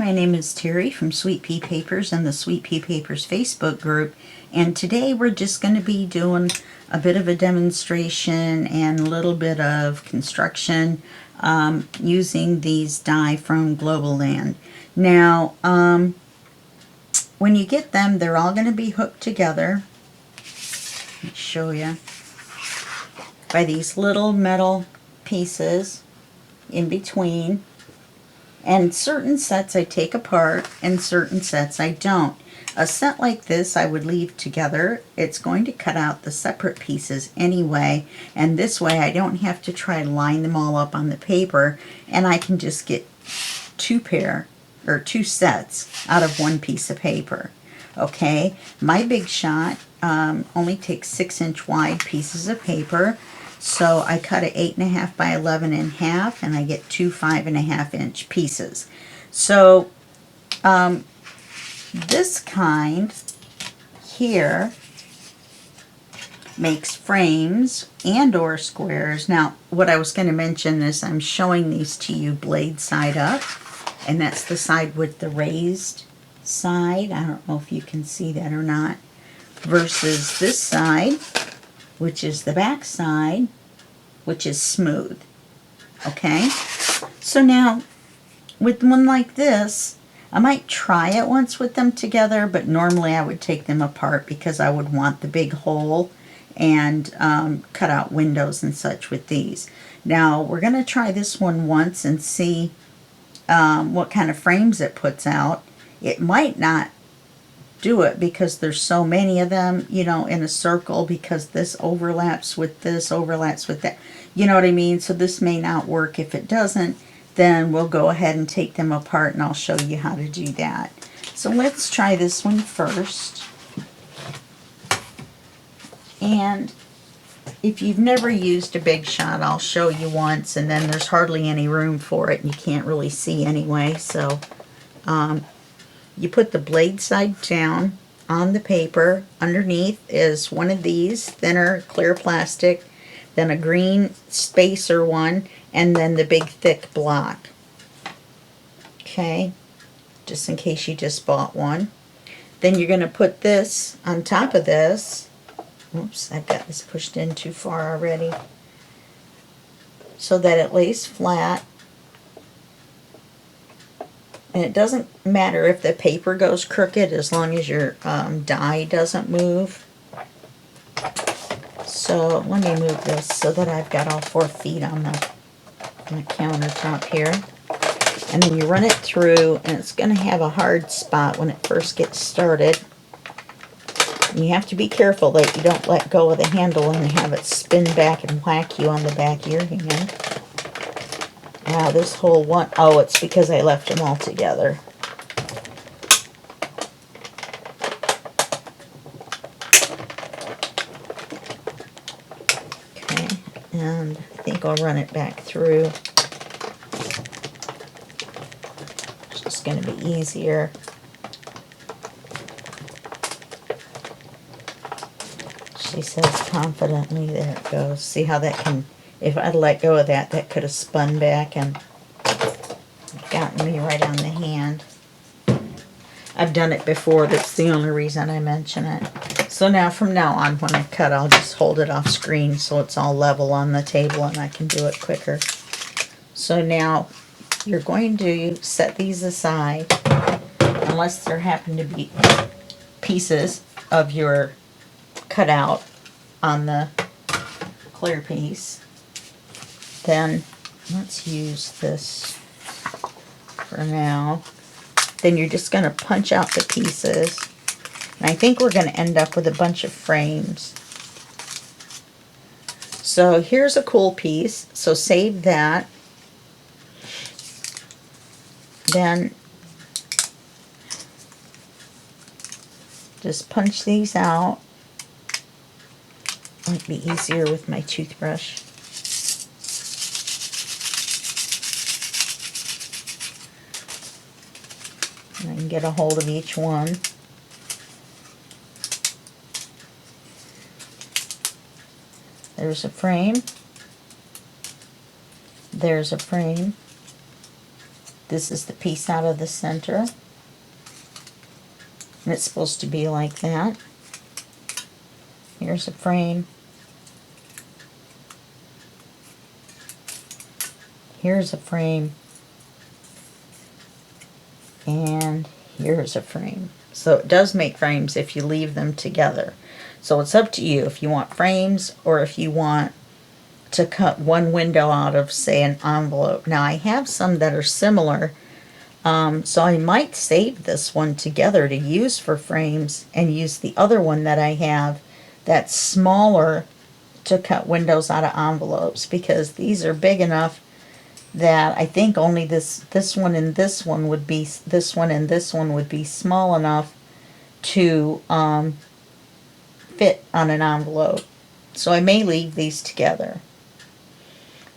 my name is Terry from Sweet Pea Papers and the Sweet Pea Papers Facebook group, and today we're just going to be doing a bit of a demonstration and a little bit of construction using these die from Globleland. Now, when you get them, they're all going to be hooked together. Let me show you. By these little metal pieces in between. And certain sets I take apart and certain sets I don't. A set like this I would leave together. It's going to cut out the separate pieces anyway, and this way I don't have to try to line them all up on the paper, and I can just get two sets out of one piece of paper. Okay, my Big Shot only takes 6-inch wide pieces of paper. So I cut it 8.5 by 11 in half, and I get two 5.5-inch pieces. So this kind here makes frames and or squares. Now, what I was going to mention is I'm showing these to you blade side up, and that's the side with the raised side. I don't know if you can see that or not. Versus this side, which is the back side, which is smooth. Okay? So now, with one like this, I might try it once with them together, but normally I would take them apart because I would want the big hole and cut out windows and such with these. Now, we're going to try this one once and see what kind of frames it puts out. It might not do it because there's so many of them, you know, in a circle, because this overlaps with this, overlaps with that. You know what I mean? So this may not work. If it doesn't, then we'll go ahead and take them apart and I'll show you how to do that. So let's try this one first. And if you've never used a Big Shot, I'll show you once, and then there's hardly any room for it and you can't really see anyway. So you put the blade side down on the paper. Underneath is one of these thinner clear plastic, then a green spacer one, and then the big thick block. Okay, just in case you just bought one. Then you're going to put this on top of this. Oops, I've got this pushed in too far already. So that it lays flat. And it doesn't matter if the paper goes crooked as long as your die doesn't move. So let me move this so that I've got all 4 feet on the countertop here. And then you run it through, and it's going to have a hard spot when it first gets started. And you have to be careful that you don't let go of the handle and have it spin back and whack you on the back of your hand. Wow, this whole one, oh, it's because I left them all together. Okay, and I think I'll run it back through. It's just going to be easier. She says confidently, there it goes. See how that can, if I'd let go of that, that could have spun back and gotten me right on the hand. I've done it before, that's the only reason I mention it. So now, from now on, when I cut, I'll just hold it off screen so it's all level on the table and I can do it quicker. So now, you're going to set these aside, unless there happen to be pieces of your cutout on the clear piece. Then let's use this for now. Then you're just going to punch out the pieces, and I think we're going to end up with a bunch of frames. So here's a cool piece, so save that. Then just punch these out. Might be easier with my toothbrush. And I can get a hold of each one. There's a frame. There's a frame. This is the piece out of the center. And it's supposed to be like that. Here's a frame. Here's a frame. And here's a frame. So it does make frames if you leave them together. So it's up to you if you want frames or if you want to cut one window out of, say, an envelope. Now I have some that are similar, so I might save this one together to use for frames and use the other one that I have that's smaller to cut windows out of envelopes, because these are big enough that I think only this one and this one would be small enough to fit on an envelope. So I may leave these together.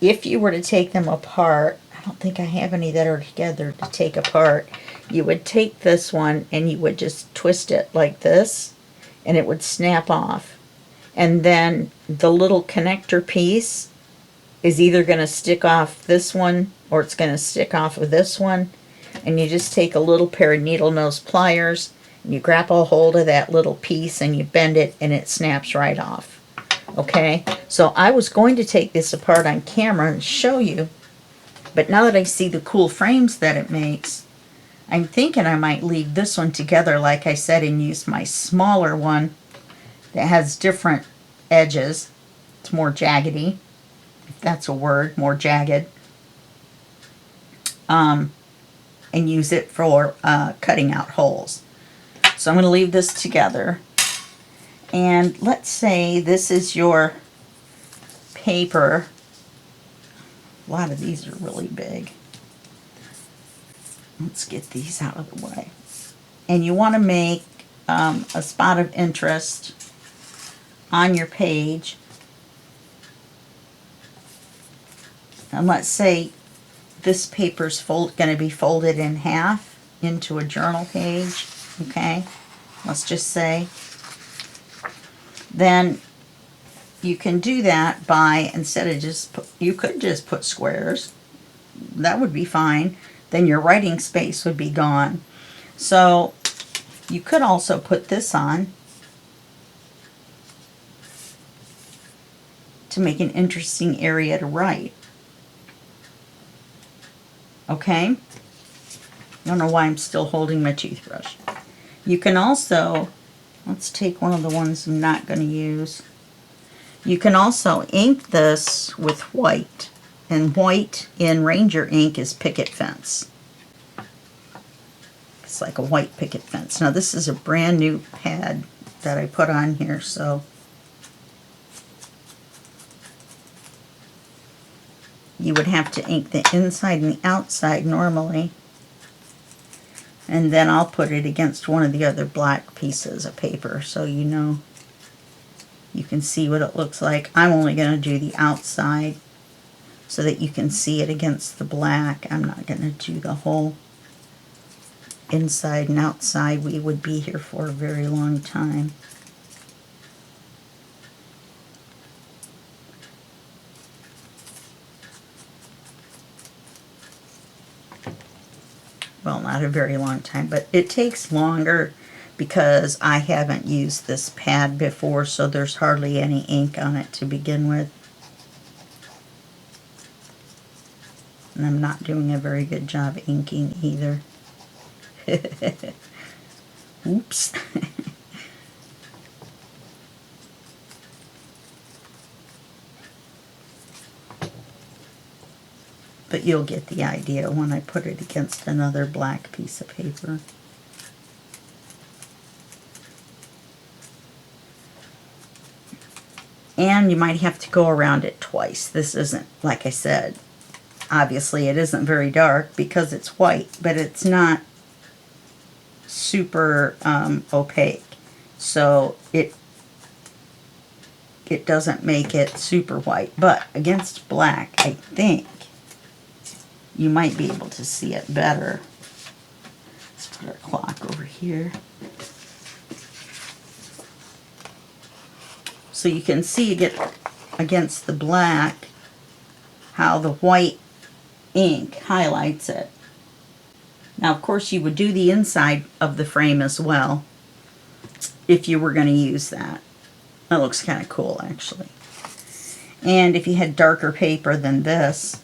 If you were to take them apart, I don't think I have any that are together to take apart. You would take this one and you would just twist it like this, and it would snap off. And then the little connector piece is either going to stick off this one or it's going to stick off of this one. And you just take a little pair of needle nose pliers and you grab a hold of that little piece and you bend it and it snaps right off. Okay, so I was going to take this apart on camera and show you, but now that I see the cool frames that it makes, I'm thinking I might leave this one together, like I said, and use my smaller one that has different edges. It's more jaggedy, if that's a word, more jagged. And use it for cutting out holes. So I'm going to leave this together. And let's say this is your paper. A lot of these are really big. Let's get these out of the way. And you want to make a spot of interest on your page. And let's say this paper's going to be folded in half into a journal page. Okay, let's just say. Then you can do that by, instead of just, you could just put squares. That would be fine. Then your writing space would be gone. So you could also put this on to make an interesting area to write. Okay? I don't know why I'm still holding my toothbrush. You can also, let's take one of the ones I'm not going to use. You can also ink this with white. And white in Ranger ink is picket fence. It's like a white picket fence. Now this is a brand new pad that I put on here, so you would have to ink the inside and the outside normally. And then I'll put it against one of the other black pieces of paper so you know, you can see what it looks like. I'm only going to do the outside so that you can see it against the black. I'm not going to do the whole inside and outside. We would be here for a very long time. Well, not a very long time, but it takes longer because I haven't used this pad before, so there's hardly any ink on it to begin with. And I'm not doing a very good job inking either. Oops. But you'll get the idea when I put it against another black piece of paper. And you might have to go around it twice. This isn't, like I said, obviously it isn't very dark because it's white, but it's not super opaque. So it doesn't make it super white. But against black, I think you might be able to see it better. Let's put our clock over here. So you can see against the black how the white ink highlights it. Now, of course, you would do the inside of the frame as well if you were going to use that. That looks kind of cool, actually. And if you had darker paper than this,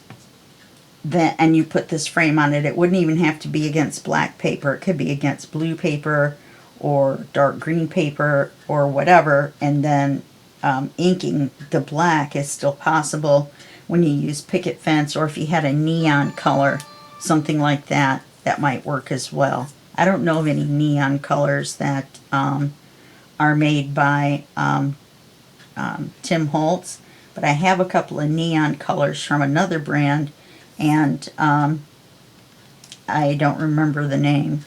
and you put this frame on it, it wouldn't even have to be against black paper. It could be against blue paper or dark green paper or whatever, and then inking the black is still possible when you use picket fence, or if you had a neon color, something like that, that might work as well. I don't know of any neon colors that are made by Tim Holtz, but I have a couple of neon colors from another brand, and I don't remember the name.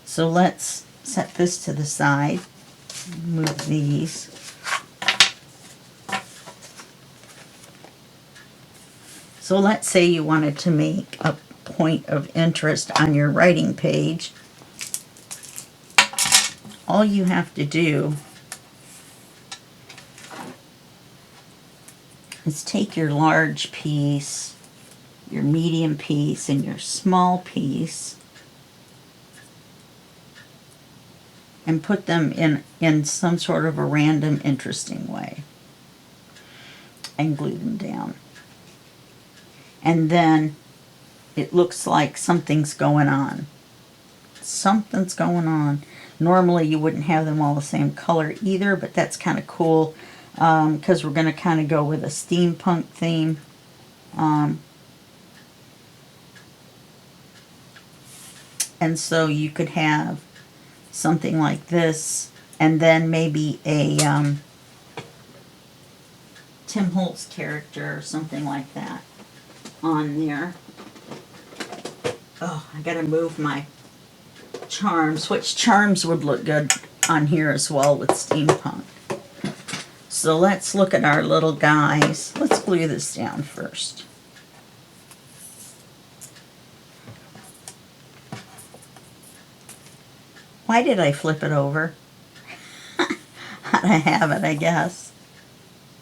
So let's set this to the side, move these. So let's say you wanted to make a point of interest on your writing page. All you have to do is take your large piece, your medium piece, and your small piece, and put them in some sort of a random, interesting way, and glue them down. And then it looks like something's going on. Something's going on. Normally you wouldn't have them all the same color either, but that's kind of cool because we're going to kind of go with a steampunk theme. And so you could have something like this, and then maybe a Tim Holtz character or something like that on there. Oh, I gotta move my charms. Which charms would look good on here as well with steampunk? So let's look at our little guys. Let's glue this down first. Why did I flip it over? Out of habit, I guess.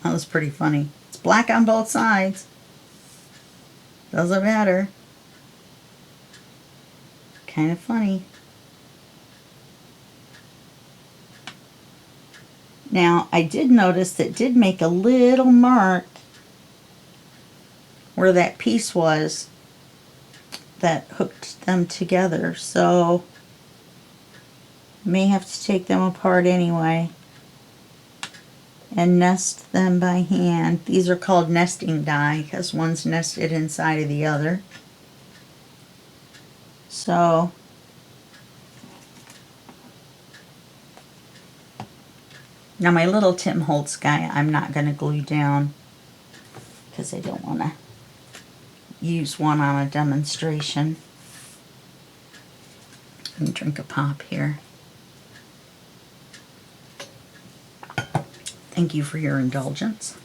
That was pretty funny. It's black on both sides. Doesn't matter. Kind of funny. Now, I did notice that it did make a little mark where that piece was that hooked them together, so may have to take them apart anyway and nest them by hand. These are called nesting die because one's nested inside of the other. So now my little Tim Holtz guy, I'm not going to glue down because I don't want to use one on a demonstration. Let me drink a pop here. Thank you for your indulgence.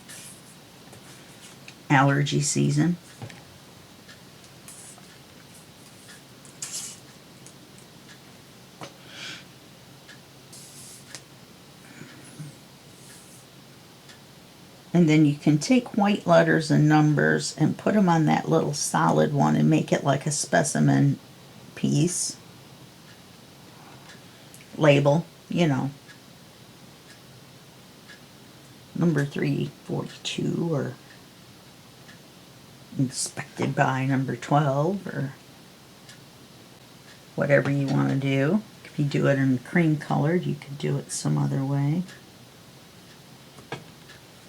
Allergy season. And then you can take white letters and numbers and put them on that little solid one and make it like a specimen piece. Label, you know. Number 342 or inspected by number 12 or whatever you want to do. If you do it in cream colored, you could do it some other way.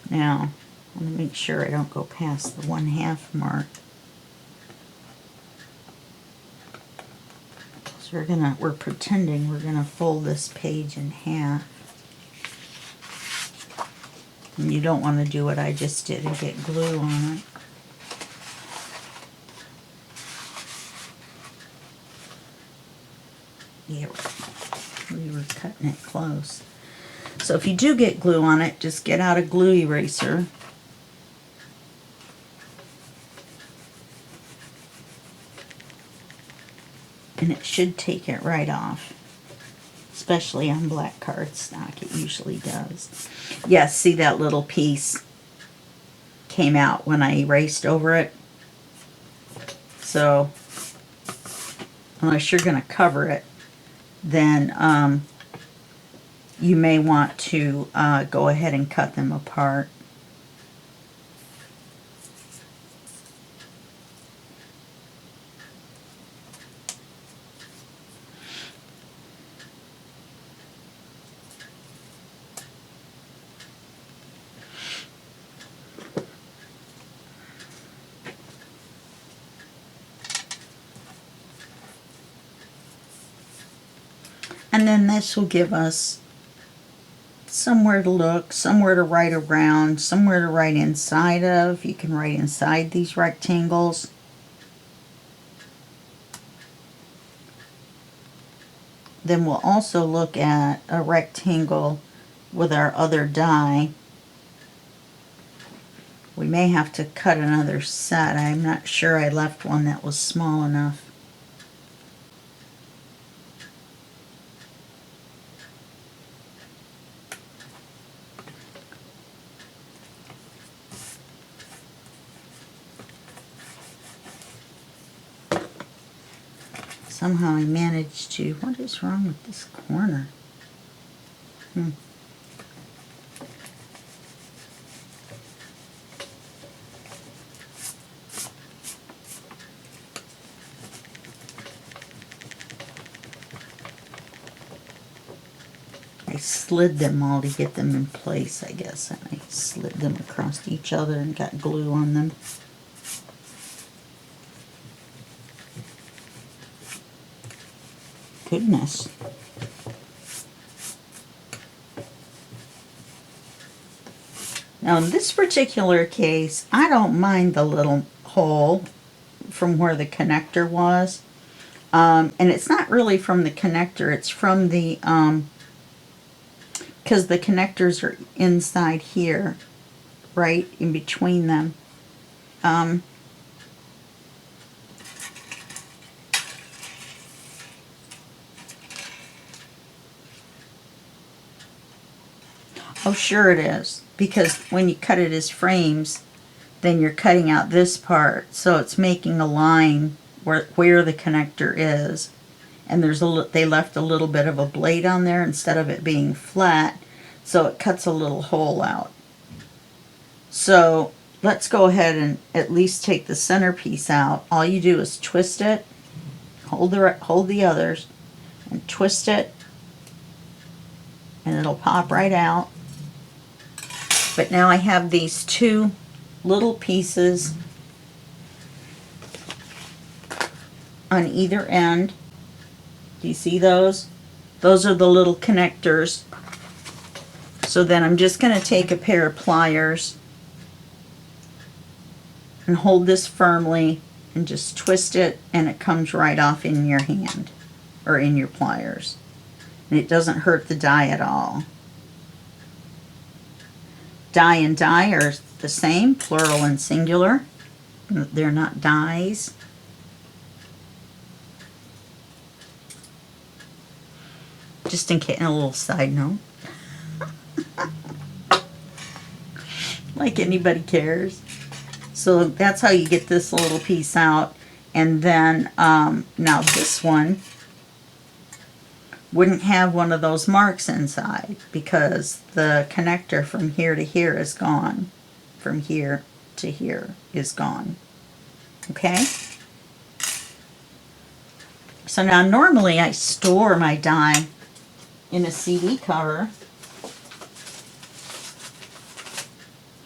Now, I want to make sure I don't go past the 1/2 mark. So we're pretending we're gonna fold this page in half. And you don't want to do what I just did and get glue on it. Yeah, we were cutting it close. So if you do get glue on it, just get out a glue eraser. And it should take it right off. Especially on black cardstock, it usually does. Yes, see that little piece came out when I erased over it. So unless you're going to cover it, then you may want to go ahead and cut them apart. And then this will give us somewhere to look, somewhere to write around, somewhere to write inside of. You can write inside these rectangles. Then we'll also look at a rectangle with our other die. We may have to cut another set. I'm not sure I left one that was small enough. Somehow I managed to, what is wrong with this corner? I slid them all to get them in place, I guess, and I slid them across each other and got glue on them. Goodness. Now in this particular case, I don't mind the little hole from where the connector was. And it's not really from the connector, it's from the, because the connectors are inside here, right in between them. Oh, sure it is, because when you cut it as frames, then you're cutting out this part, so it's making a line where the connector is, and they left a little bit of a blade on there instead of it being flat, so it cuts a little hole out. So let's go ahead and at least take the centerpiece out. All you do is twist it, hold the others, and twist it, and it'll pop right out. But now I have these two little pieces on either end. Do you see those? Those are the little connectors. So then I'm just going to take a pair of pliers and hold this firmly and just twist it, and it comes right off in your hand or in your pliers. And it doesn't hurt the die at all. Die and die are the same, plural and singular. They're not dies. Just in case, a little side note. Like anybody cares. So that's how you get this little piece out. And then, now this one wouldn't have one of those marks inside because the connector from here to here is gone. From here to here is gone. Okay? So now normally I store my die in a CD cover.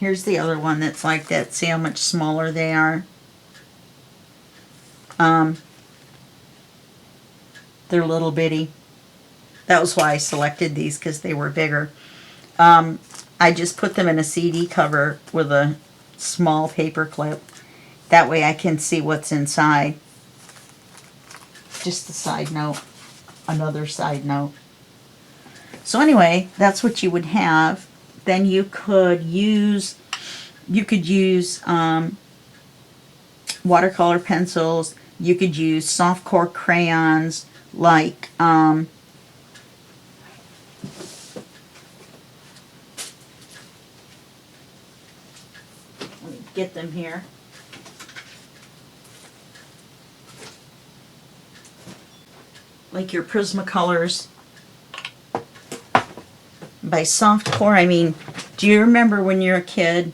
Here's the other one that's like that. See how much smaller they are? They're little bitty. That was why I selected these, because they were bigger. I just put them in a CD cover with a small paper clip. That way I can see what's inside. Just a side note. Another side note. So anyway, that's what you would have. Then you could use watercolor pencils. You could use soft core crayons like let me get them here. like your Prismacolors by Softcore. I mean, do you remember when you were a kid,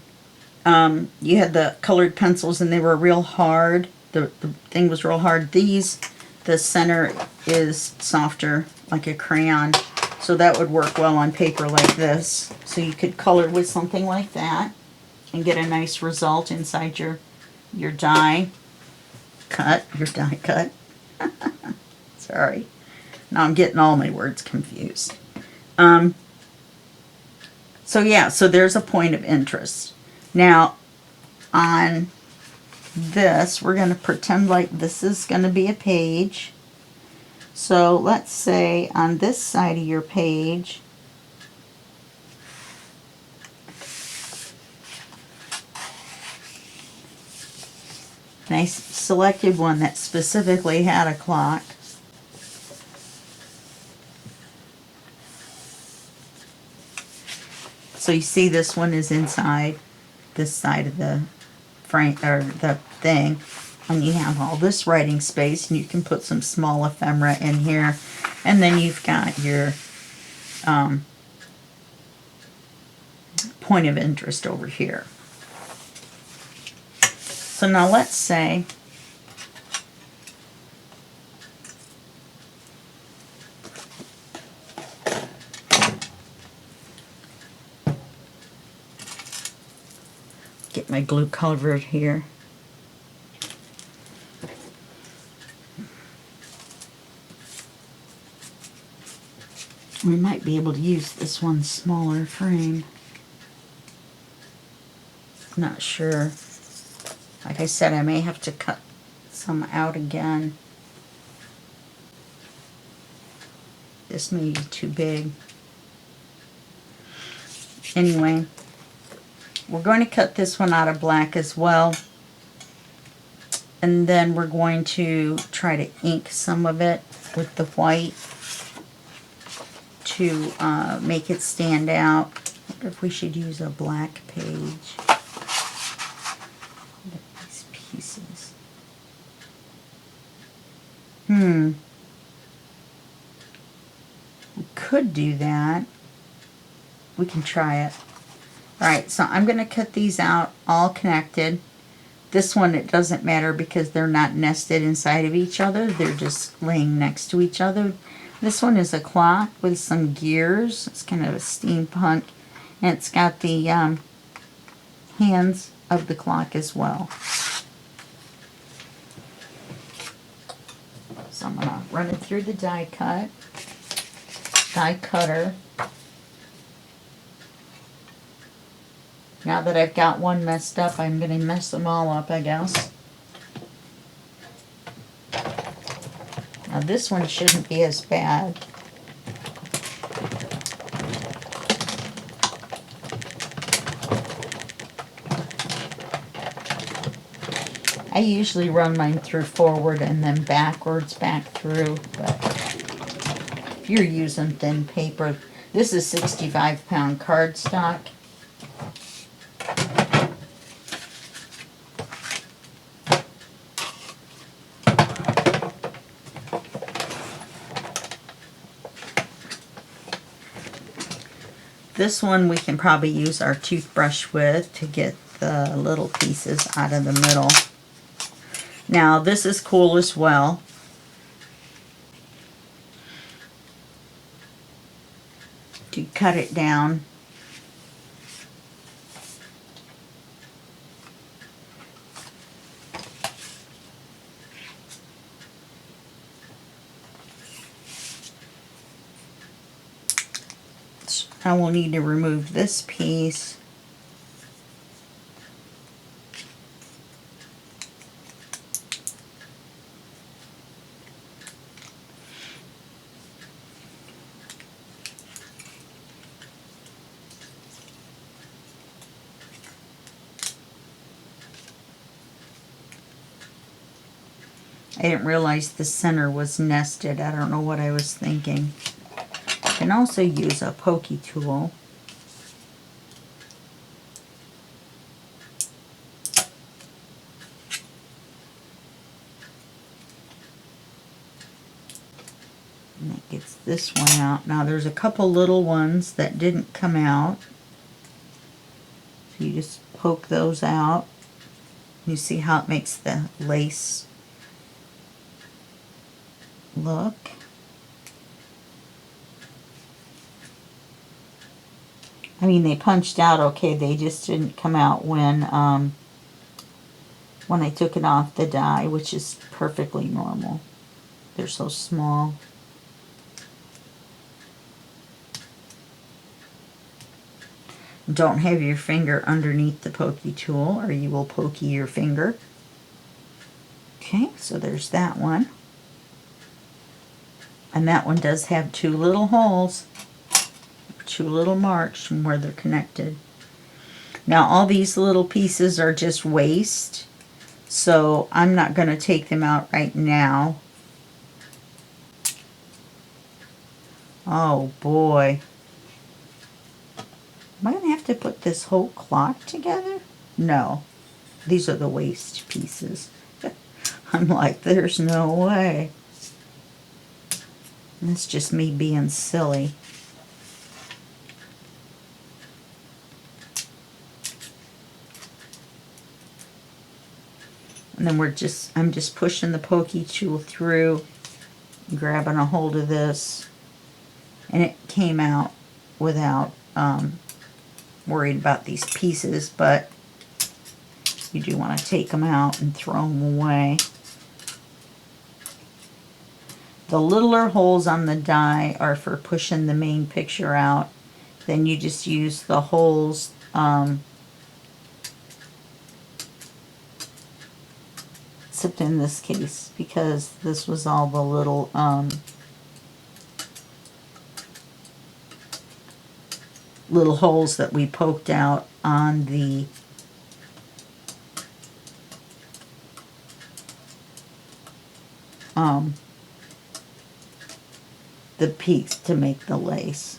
you had the colored pencils and they were real hard? The thing was real hard. These, the center is softer, like a crayon. So that would work well on paper like this. So you could color with something like that and get a nice result inside your die cut. Your die cut. Sorry. Now I'm getting all my words confused. So yeah, so there's a point of interest. Now, on this, we're going to pretend like this is going to be a page. So let's say on this side of your page, and I selected one that specifically had a clock. So you see this one is inside this side of the frame or the thing, and you have all this writing space, and you can put some small ephemera in here, and then you've got your point of interest over here. So now let's say get my glue covered here. We might be able to use this one smaller frame. Not sure. Like I said, I may have to cut some out again. This may be too big. Anyway, we're going to cut this one out of black as well. And then we're going to try to ink some of it with the white to make it stand out. I wonder if we should use a black page. Look at these pieces. We could do that. We can try it. Alright, so I'm going to cut these out all connected. This one, it doesn't matter because they're not nested inside of each other. They're just laying next to each other. This one is a clock with some gears. It's kind of a steampunk. And it's got the hands of the clock as well. So I'm going to run it through the die cutter. Now that I've got one messed up, I'm going to mess them all up, I guess. Now this one shouldn't be as bad. I usually run mine through forward and then backwards back through, but if you're using thin paper, this is 65-pound cardstock. This one we can probably use our toothbrush with to get the little pieces out of the middle. Now this is cool as well. To cut it down. I will need to remove this piece. I didn't realize the center was nested. I don't know what I was thinking. You can also use a pokey tool. And that gets this one out. Now there's a couple little ones that didn't come out. So you just poke those out. You see how it makes the lace look. I mean, they punched out okay, they just didn't come out when I took it off the die, which is perfectly normal. They're so small. Don't have your finger underneath the pokey tool or you will pokey your finger. Okay, so there's that one. And that one does have two little holes, two little marks from where they're connected. Now all these little pieces are just waste, so I'm not going to take them out right now. Oh boy. Am I going to have to put this whole clock together? No. These are the waste pieces. I'm like, there's no way. And it's just me being silly. And then I'm just pushing the pokey tool through, grabbing a hold of this, and it came out without worried about these pieces, but you do want to take them out and throw them away. The littler holes on the die are for pushing the main picture out. Then you just use the holes except in this case, because this was all the little little holes that we poked out on the piece to make the lace.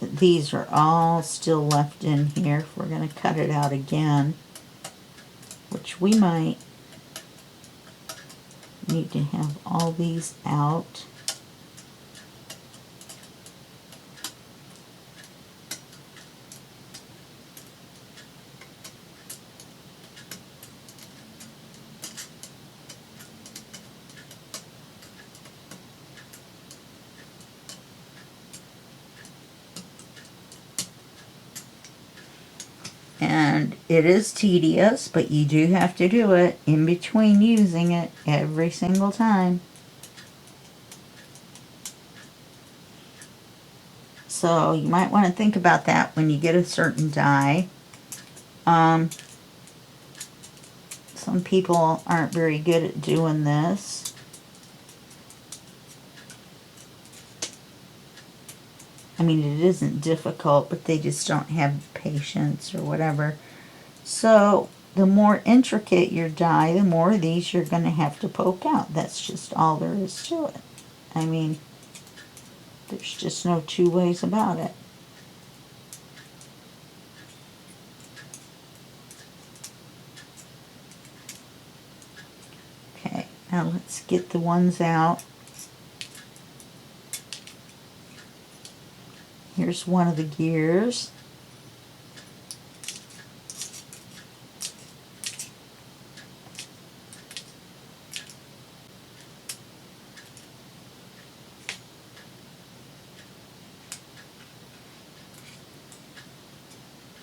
These are all still left in here if we're going to cut it out again, which we might need to have all these out. And it is tedious, but you do have to do it in between using it every single time. So you might want to think about that when you get a certain die. Some people aren't very good at doing this. I mean, it isn't difficult, but they just don't have patience or whatever. So the more intricate your die, the more of these you're going to have to poke out. That's just all there is to it. I mean, there's just no two ways about it. Okay, now let's get the ones out. Here's one of the gears.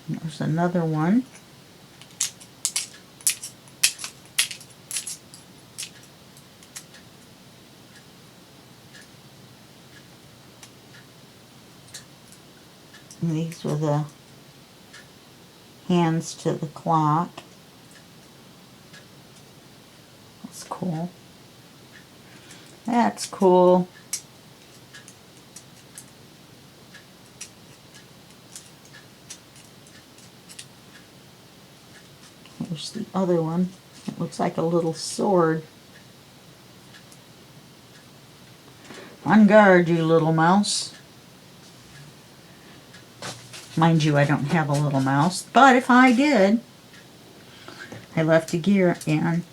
There's another one. And these were the hands to the clock. That's cool. That's cool. Here's the other one. It looks like a little sword. On guard, you little mouse. Mind you, I don't have a little mouse, but if I did, I left a gear in.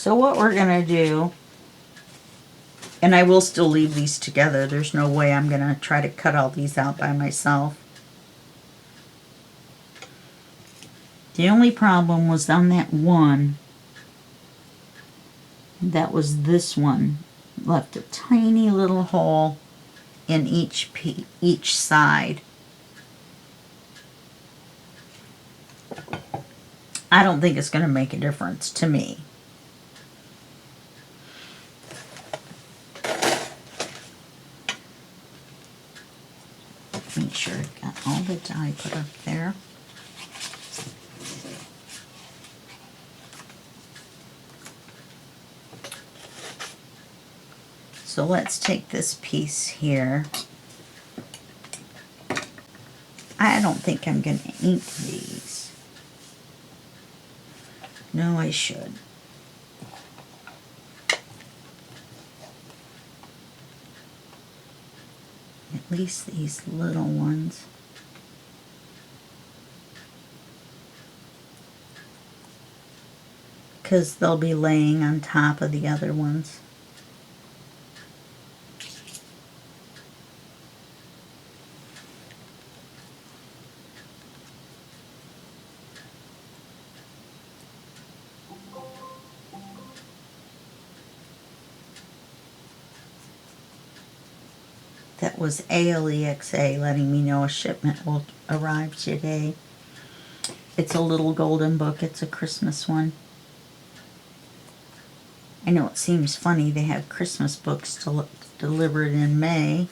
So what we're going to do, and I will still leave these together. There's no way I'm going to try to cut all these out by myself. The only problem was on that one. That was this one. Left a tiny little hole in each side. I don't think it's going to make a difference to me. Make sure I've got all the dye put up there. So let's take this piece here. I don't think I'm going to ink these. No, I should. At least these little ones. Because they'll be laying on top of the other ones. That was ALEXA letting me know a shipment will arrive today. It's a little golden book. It's a Christmas one. I know it seems funny they have Christmas books delivered in May,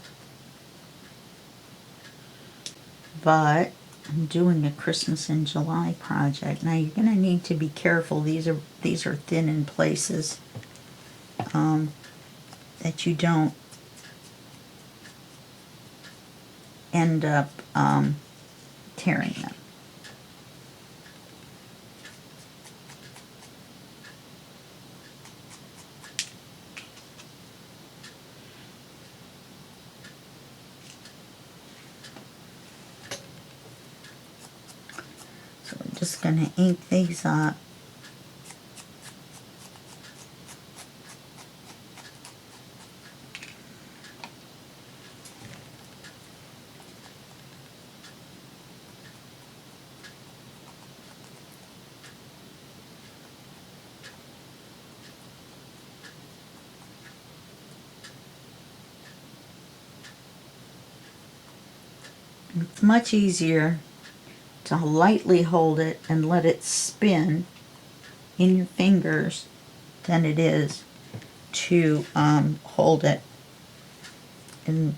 but I'm doing a Christmas in July project. Now you're going to need to be careful. These are thin in places, that you don't end up tearing them. So we're just going to ink these up. It's much easier to lightly hold it and let it spin in your fingers than it is to hold it, in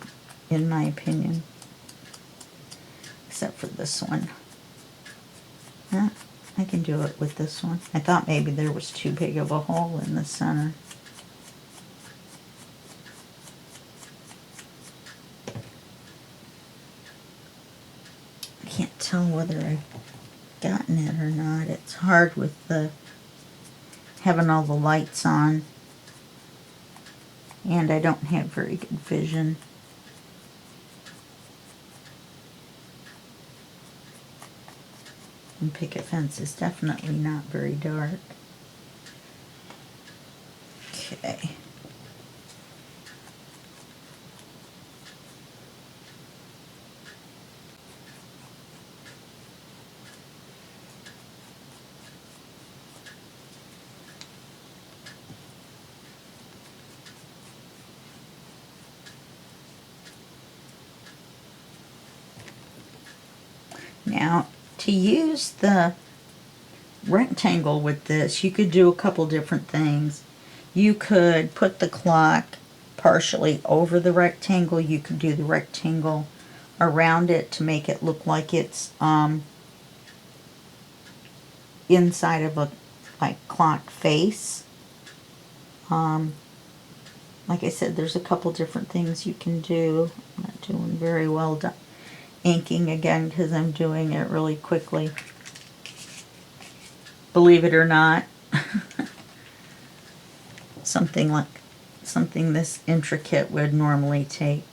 my opinion. Except for this one. Yeah, I can do it with this one. I thought maybe there was too big of a hole in the center. I can't tell whether I've gotten it or not. It's hard with the having all the lights on, and I don't have very good vision. And picket fence is definitely not very dark. Okay. Now, to use the rectangle with this, you could do a couple different things. You could put the clock partially over the rectangle. You could do the rectangle around it to make it look like it's inside of a clock face. Like I said, there's a couple different things you can do. I'm not doing very well inking again because I'm doing it really quickly. Believe it or not, something this intricate would normally take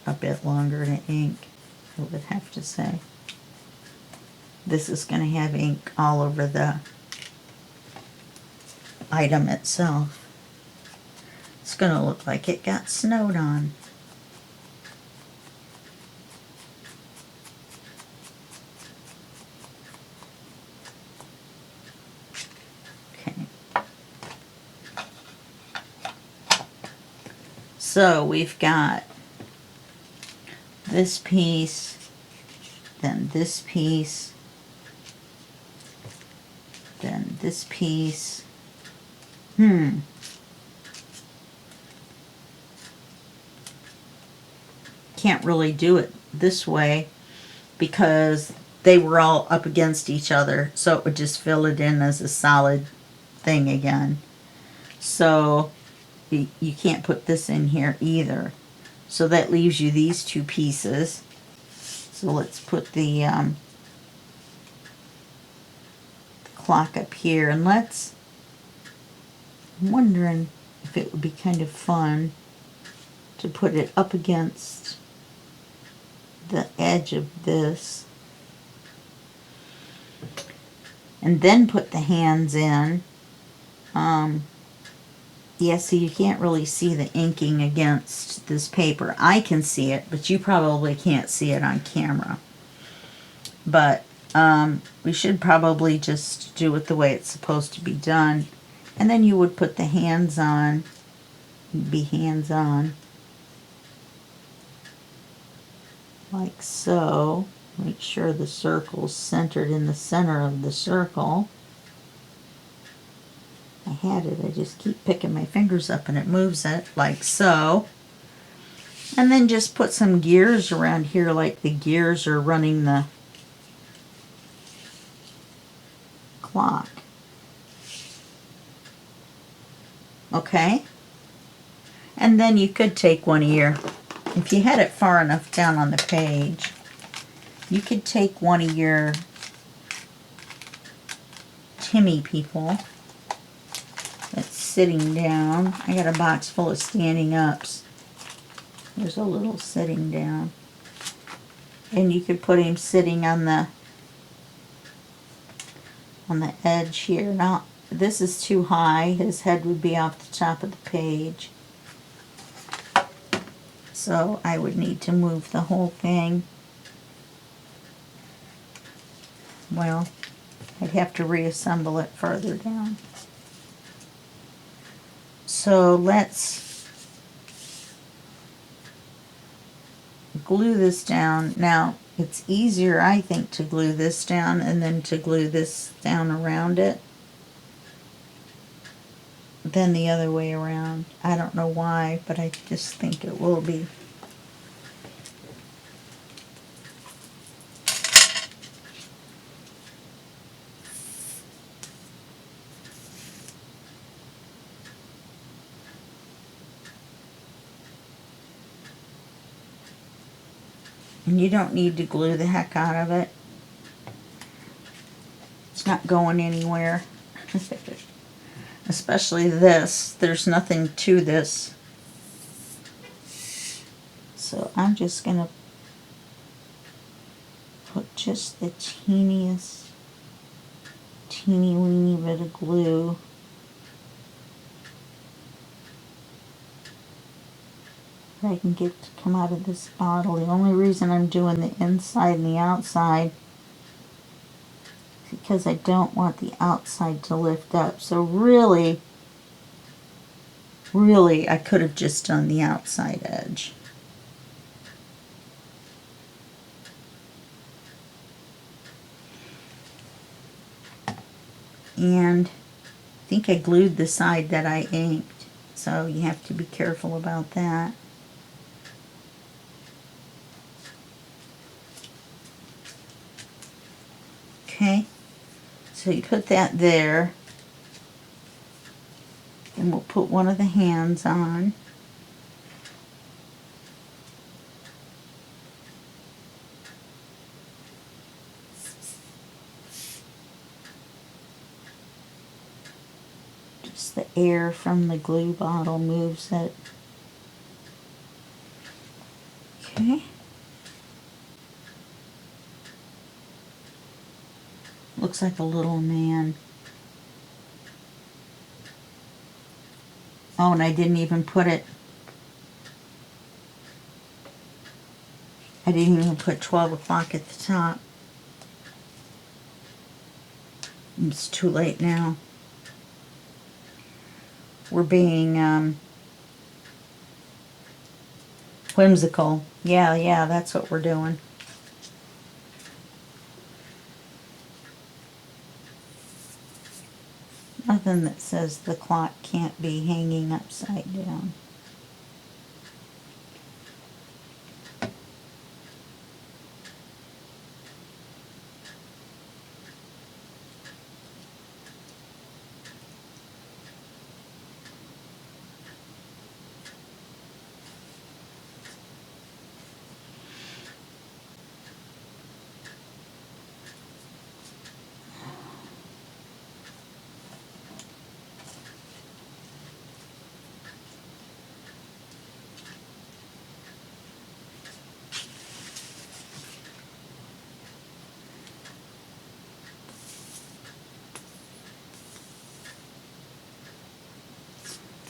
a bit longer to ink, I would have to say. This is going to have ink all over the item itself. It's going to look like it got snowed on. Okay. So we've got this piece, then this piece, then this piece. Can't really do it this way because they were all up against each other, so it would just fill it in as a solid thing again. So you can't put this in here either. So that leaves you these two pieces. So let's put the clock up here, and I'm wondering if it would be kind of fun to put it up against the edge of this and then put the hands in. Yeah, see, you can't really see the inking against this paper. I can see it, but you probably can't see it on camera. But we should probably just do it the way it's supposed to be done. And then you would put the hands on, be hands on, like so. Make sure the circle's centered in the center of the circle. I had it, I just keep picking my fingers up and it moves it, like so. And then just put some gears around here like the gears are running the clock. Okay? And then you could take one of your, if you had it far enough down on the page, you could take one of your Timmy people that's sitting down. I got a box full of standing ups. There's a little sitting down. And you could put him sitting on the edge here. Now, this is too high. His head would be off the top of the page. So I would need to move the whole thing. Well, I'd have to reassemble it further down. So let's glue this down. Now, it's easier, I think, to glue this down and then to glue this down around it than the other way around. I don't know why, but I just think it will be. And you don't need to glue the heck out of it. It's not going anywhere. Especially this. There's nothing to this. So I'm just going to put just the teeniest, teeny weeny bit of glue. I can get to come out of this bottle. The only reason I'm doing the inside and the outside is because I don't want the outside to lift up. So really, I could have just done the outside edge. And I think I glued the side that I inked, so you have to be careful about that. Okay, so you put that there, and we'll put one of the hands on. Just the air from the glue bottle moves it. Okay. Looks like a little man. Oh, and I didn't even put it. I didn't even put 12 o'clock at the top. It's too late now. We're being whimsical. Yeah, that's what we're doing. Nothing that says the clock can't be hanging upside down.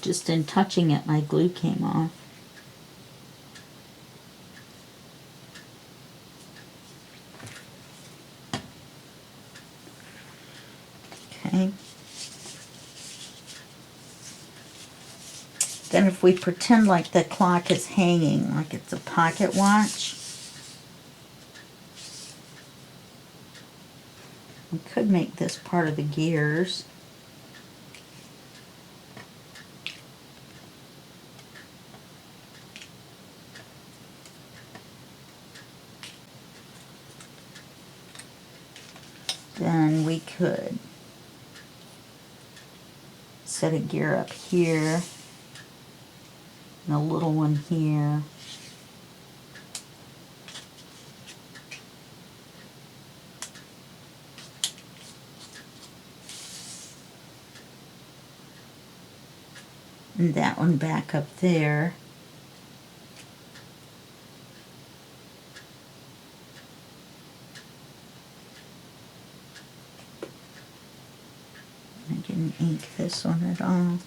Just in touching it, my glue came off. Okay. Then if we pretend like the clock is hanging, like it's a pocket watch, we could make this part of the gears. Then we could set a gear up here and a little one here. And that one back up there. I didn't ink this one at all.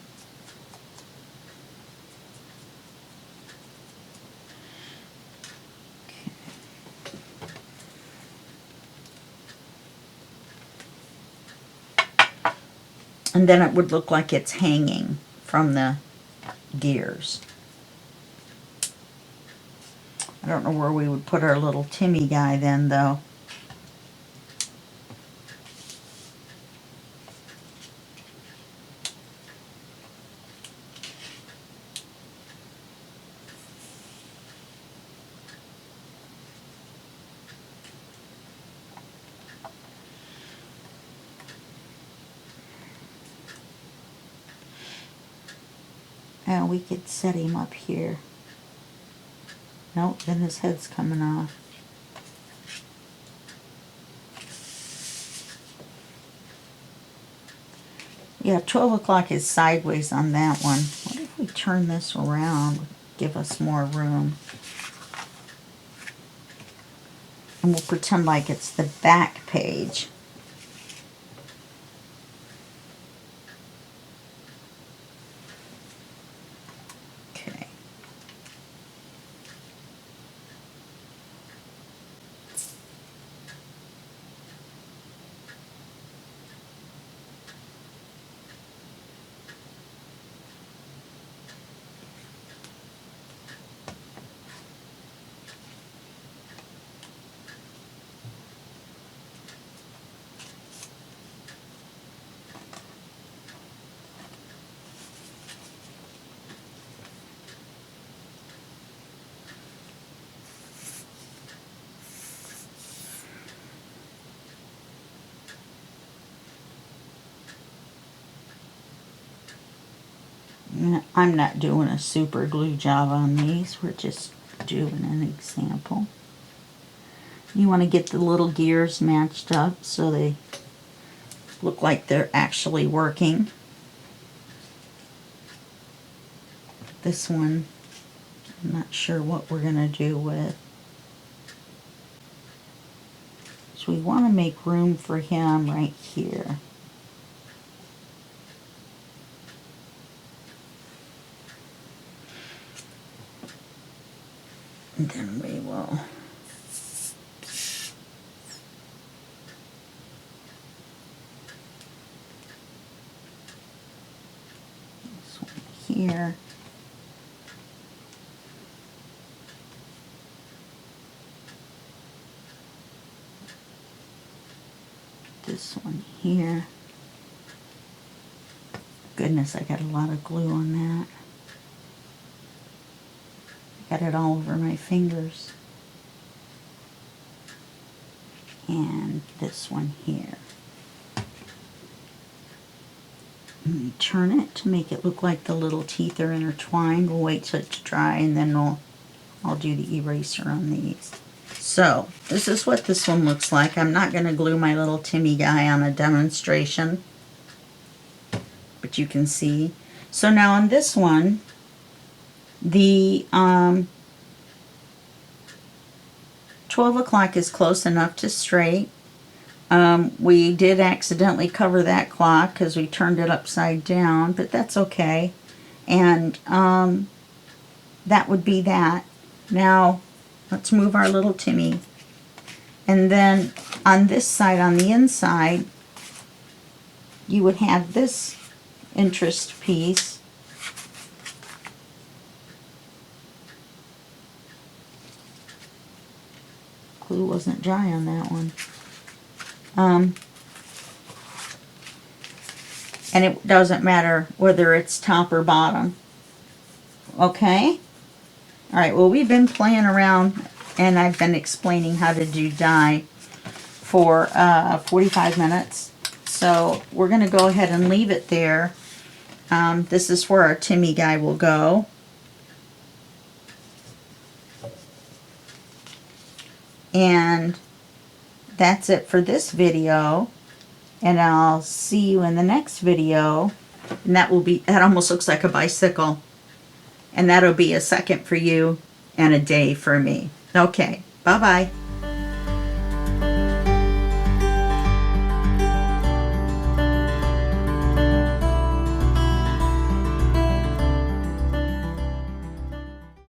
And then it would look like it's hanging from the gears. I don't know where we would put our little Timmy guy then, though. We could set him up here. Nope, then his head's coming off. Yeah, 12 o'clock is sideways on that one. What if we turn this around, give us more room? And we'll pretend like it's the back page. Okay. I'm not doing a super glue job on these. We're just doing an example. You want to get the little gears matched up so they look like they're actually working. This one, I'm not sure what we're going to do with. So we want to make room for him right here. And then we will this one here. This one here. Goodness, I got a lot of glue on that. Got it all over my fingers. And this one here. Let me turn it to make it look like the little teeth are intertwined. We'll wait till it's dry and then I'll do the eraser on these. So this is what this one looks like. I'm not going to glue my little Timmy guy on a demonstration, but you can see. So now on this one, the 12 o'clock is close enough to straight. We did accidentally cover that clock because we turned it upside down, but that's okay. And that would be that. Now let's move our little Timmy. And then on this side, on the inside, you would have this interest piece. Glue wasn't dry on that one. And it doesn't matter whether it's top or bottom. Okay? Alright, well, we've been playing around and I've been explaining how to do dye for 45 minutes. So we're going to go ahead and leave it there. This is where our Timmy guy will go. And that's it for this video. And I'll see you in the next video. And that almost looks like a bicycle. And that'll be a second for you and a day for me. Okay, bye-bye.